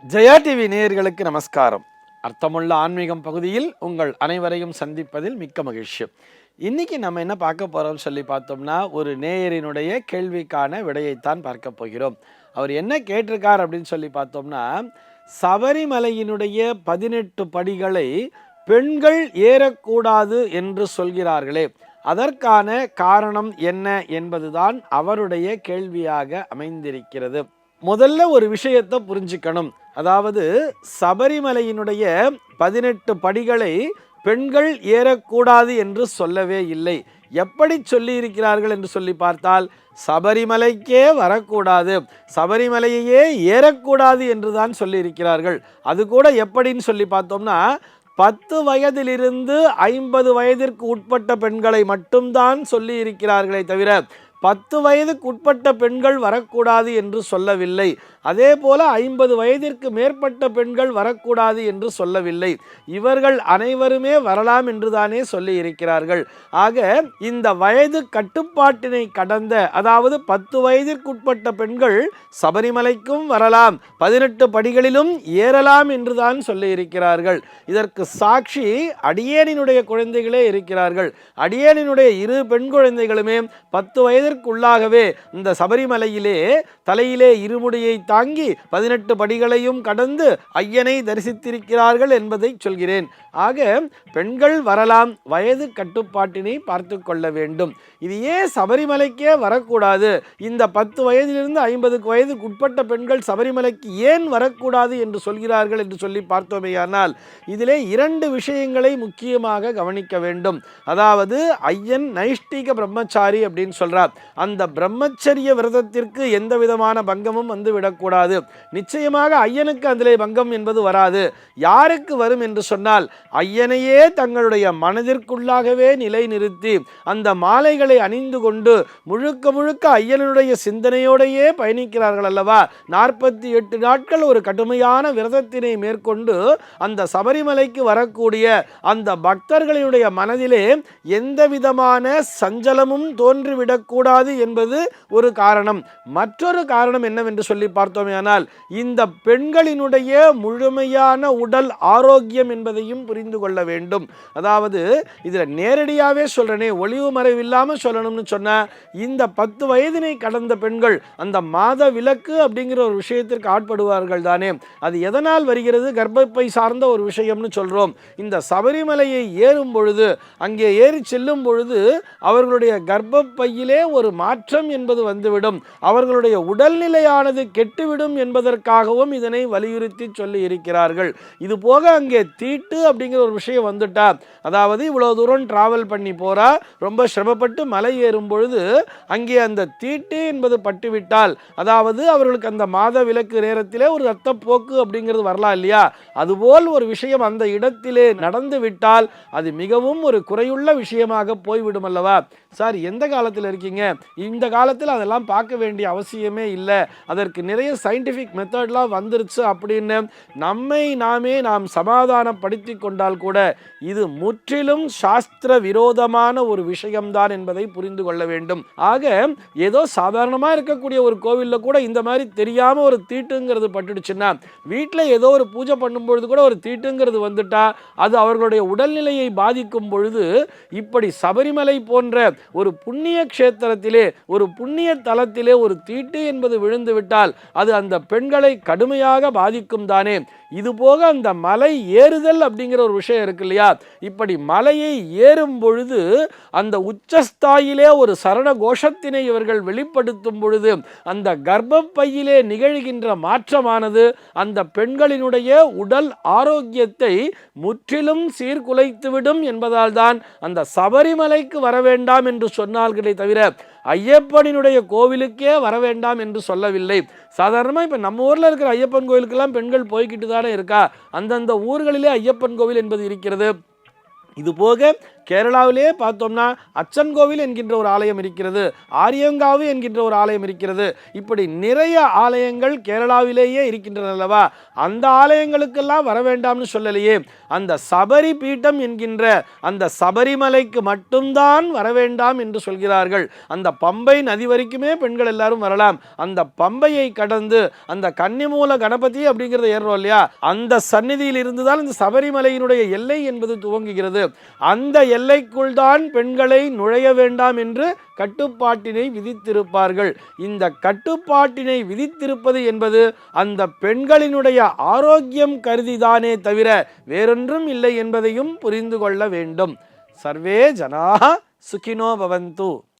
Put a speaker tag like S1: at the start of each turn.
S1: Jaya TV நேயர்களுக்கு நமஸ்காரம். அர்த்தமுள்ள ஆன்மீகம் பகுதியில் உங்கள் அனைவரையும் சந்திப்பதில் மிக்க மகிழ்ச்சி. இன்னைக்கு நம்ம என்ன பார்க்க போறோம்னு சொல்லி பார்த்தோம்னா, ஒரு நேயரினுடைய கேள்விக்கான விடையைத்தான் பார்க்க போகிறோம். அவர் என்ன கேட்டிருக்கார் அப்படின்னு சொல்லி பார்த்தோம்னா, சபரிமலையினுடைய 18 படிகளை பெண்கள் ஏறக்கூடாது என்று சொல்கிறார்களே, அதற்கான காரணம் என்ன என்பதுதான் அவருடைய கேள்வியாக அமைந்திருக்கிறது. முதல்ல ஒரு விஷயத்தை புரிஞ்சுக்கணும். அதாவது சபரிமலையினுடைய 18 படிகளை பெண்கள் ஏறக்கூடாது என்று சொல்லவே இல்லை. எப்படி சொல்லி இருக்கிறார்கள் என்று சொல்லி பார்த்தால், சபரிமலைக்கே வரக்கூடாது, சபரிமலையே ஏறக்கூடாது என்று தான் சொல்லியிருக்கிறார்கள். அது கூட எப்படின்னு சொல்லி பார்த்தோம்னா, 10 வயதிலிருந்து 50 வயதிற்கு உட்பட்ட பெண்களை மட்டும்தான் சொல்லி இருக்கிறார்களே தவிர 10 வயதுக்கு உட்பட்ட பெண்கள் வரக்கூடாது என்று சொல்லவில்லை. அதே போல 50 வயதிற்கு மேற்பட்ட பெண்கள் வரக்கூடாது என்று சொல்லவில்லை. இவர்கள் அனைவருமே வரலாம் என்றுதானே சொல்லி இருக்கிறார்கள். ஆக இந்த வயது கட்டுப்பாட்டினை கடந்த, அதாவது 10 வயதிற்குட்பட்ட பெண்கள் சபரிமலைக்கும் வரலாம், 18 படிகளிலும் ஏறலாம் என்றுதான் சொல்லி இருக்கிறார்கள். இதற்கு சாட்சி அடியேனினுடைய குழந்தைகளே இருக்கிறார்கள். அடியேனினுடைய 2 பெண் குழந்தைகளுமே 10 வயதிற்குள்ளாகவே இந்த சபரிமலையிலே தலையிலே இருமுடியை தாங்கி 18 படிகளையும் கடந்து ஐயனை தரிசித்திருக்கிறார்கள் என்பதை சொல்கிறேன். ஆக பெண்கள் வரலாம், வயது கட்டுப்பாட்டினை பார்த்து கொள்ள வேண்டும். இது ஏன் சபரிமலைக்கே வரக்கூடாது, இந்த 10 வயதிலிருந்து 50 வயதுக்கு உட்பட்ட பெண்கள் சபரிமலைக்கு ஏன் வரக்கூடாது என்று சொல்கிறார்கள் என்று சொல்லி பார்த்தோமேயானால், இதிலே 2 விஷயங்களை முக்கியமாக கவனிக்க வேண்டும். அதாவது ஐயன் நைஷ்டிக பிரம்மச்சாரி அப்படின்னு சொல்றார். அந்த பிரம்மச்சரிய விரதத்திற்கு எந்த விதமான பங்கமும் வந்து விடக்கூடாது. நிச்சயமாக ஐயனுக்கு அதிலே பங்கம் என்பது வராது. யாருக்கு வரும் என்று சொன்னால், ஐயனையே தங்களுடைய மனதிற்குள்ளாகவே நிலை நிறுத்தி அந்த மாலைகளை அணிந்து கொண்டு முழுக்க முழுக்க ஐயனுடைய சிந்தனையோடையே பயணிக்கிறார்கள் அல்லவா. 48 நாட்கள் ஒரு கடுமையான விரதத்தினை மேற்கொண்டு அந்த சபரிமலைக்கு வரக்கூடிய அந்த பக்தர்களுடைய மனதிலே எந்த விதமான சஞ்சலமும் தோன்றிவிடக்கூடாது என்பது ஒரு காரணம். மற்றொரு காரணம் என்னவென்று சொல்லி பார்த்தோமேயானால், இந்த பெண்களினுடைய முழுமையான உடல் ஆரோக்கியம் என்பதையும் புரிந்து கொள்ள வேண்டும். அதாவது இதில் நேரடியாகவே சொல்றேனே, ஒளிவு மறைவில்லாமல் சொல்லணும்னு சொன்னா, இந்த 10 வயதினை கடந்த பெண்கள் அந்த மாத விலக்கு அப்படிங்கிற ஒரு விஷயத்திற்கு ஆட்படுவார்கள் தானே. அது எதனால் வருகிறது? கர்ப்பப்பை சார்ந்த ஒரு விஷயம்னு சொல்றோம். இந்த சபரிமலையை ஏறும் பொழுது, அங்கே ஏறி செல்லும் பொழுது அவர்களுடைய கர்ப்பப்பையிலே ஒரு மாற்றம் என்பது வந்துவிடும், அவர்களுடைய உடல்நிலையானது கெட்டுவிடும் என்பதற்காகவும் இதனை வலியுறுத்தி சொல்லி இருக்கிறார்கள். இது போக அங்கே தீட்டு அப்படிங்கிற ஒரு விஷயம் வந்துட்டா, அதாவது இவ்வளவு தூரம் டிராவல் பண்ணி போறா, ரொம்ப சிரமப்பட்டு மலை ஏறும் பொழுது அங்கே அந்த தீட்டு என்பது பட்டுவிட்டால், அதாவது அவர்களுக்கு அந்த மாத விலக்கு நேரத்திலே ஒரு இரத்தப்போக்கு அப்படிங்கிறது வரலாம் இல்லையா, அதுபோல் ஒரு விஷயம் அந்த இடத்திலே நடந்து விட்டால் அது மிகவும் ஒரு குறையுள்ள விஷயமாக போய்விடும் அல்லவா. சார், எந்த காலத்தில் இருக்கீங்க? இந்த காலத்தில் அதெல்லாம் பார்க்க வேண்டிய அவசியமே இல்லை, அதற்கு நிறைய சயின்டிஃபிக் மெத்தட்லாம் வந்துருச்சு அப்படின்னு நாம் சமாதானப்படுத்தி கொண்டால் கூட இது முற்றிலும் சாஸ்திர விரோதமான ஒரு விஷயம்தான் என்பதை புரிந்து கொள்ள வேண்டும். ஆக ஏதோ சாதாரணமாக இருக்கக்கூடிய ஒரு கோவிலில் கூட இந்த மாதிரி தெரியாமல் ஒரு தீட்டுங்கிறது பட்டுடுச்சுன்னா, வீட்டில் ஏதோ ஒரு பூஜை பண்ணும்பொழுது கூட ஒரு தீட்டுங்கிறது வந்துட்டா அது அவர்களுடைய உடல்நிலையை பாதிக்கும் பொழுது, இப்படி சபரிமலை போன்ற ஒரு புண்ணிய கஷேத்திரத்திலே, ஒரு புண்ணிய தலத்திலே ஒரு தீட்டு என்பது விழுந்து விட்டால் அது அந்த பெண்களை கடுமையாக பாதிக்கும் தானே. இது போக அந்த மலை ஏறுதல் அப்படிங்கிற ஒரு விஷயம் இருக்கு இல்லையா, இப்படி மலையை ஏறும் பொழுது அந்த உச்சஸ்தாயிலே ஒரு சரண கோஷத்தினை இவர்கள் வெளிப்படுத்தும் பொழுது அந்த கர்ப்பப்பையிலே நிகழ்கின்ற மாற்றமானது அந்த பெண்களினுடைய உடல் ஆரோக்கியத்தை முற்றிலும் சீர்குலைத்துவிடும் என்பதால் தான் அந்த சபரிமலைக்கு வர வேண்டாம் என்று சொன்னார்களே தவிர ஐயப்பனினுடைய கோவிலுக்கே வர வேண்டாம் என்று சொல்லவில்லை. சாதாரணமாக இப்போ நம்ம ஊரில் இருக்கிற ஐயப்பன் கோவிலுக்கெல்லாம் பெண்கள் போய்கிட்டு தானே இருக்கா. அந்தந்த ஊர்களிலே ஐயப்பன் கோவில் என்பது இருக்கிறது. இது போக கேரளாவிலே பார்த்தோம்னா அச்சன்கோவில் என்கின்ற ஒரு ஆலயம் இருக்கிறது, ஆரியங்காவு என்கின்ற ஒரு ஆலயம் இருக்கிறது. இப்படி நிறைய ஆலயங்கள் கேரளாவிலேயே இருக்கின்றன அல்லவா? அந்த ஆலயங்களுக்கெல்லாம் வர வேண்டாம்னு சொல்லலையே, அந்த சபரி பீட்டம் என்கின்ற அந்த சபரிமலைக்கு மட்டும்தான் வர வேண்டாம் என்று சொல்கிறார்கள். அந்த பம்பை நதி வரைக்குமே பெண்கள் எல்லாரும் வரலாம். அந்த பம்பையை கடந்து அந்த கன்னிமூல கணபதி அப்படிங்கிறத ஏறுறோம் இல்லையா, அந்த சந்நிதியில் இருந்துதான் இந்த சபரிமலையினுடைய எல்லை என்பது துவங்குகிறது. அந்த எல்லைக்குள் தான் பெண்களை நுழைய வேண்டாம் என்று கட்டுப்பாட்டினை விதித்திருப்பார்கள். இந்த கட்டுப்பாட்டினை விதித்திருப்பது என்பது அந்த பெண்களினுடைய ஆரோக்கியம் கருதிதானே தவிர வேறொன்றும் இல்லை என்பதையும் புரிந்து கொள்ள வேண்டும். சர்வே ஜனாः சுகினோ பவந்து.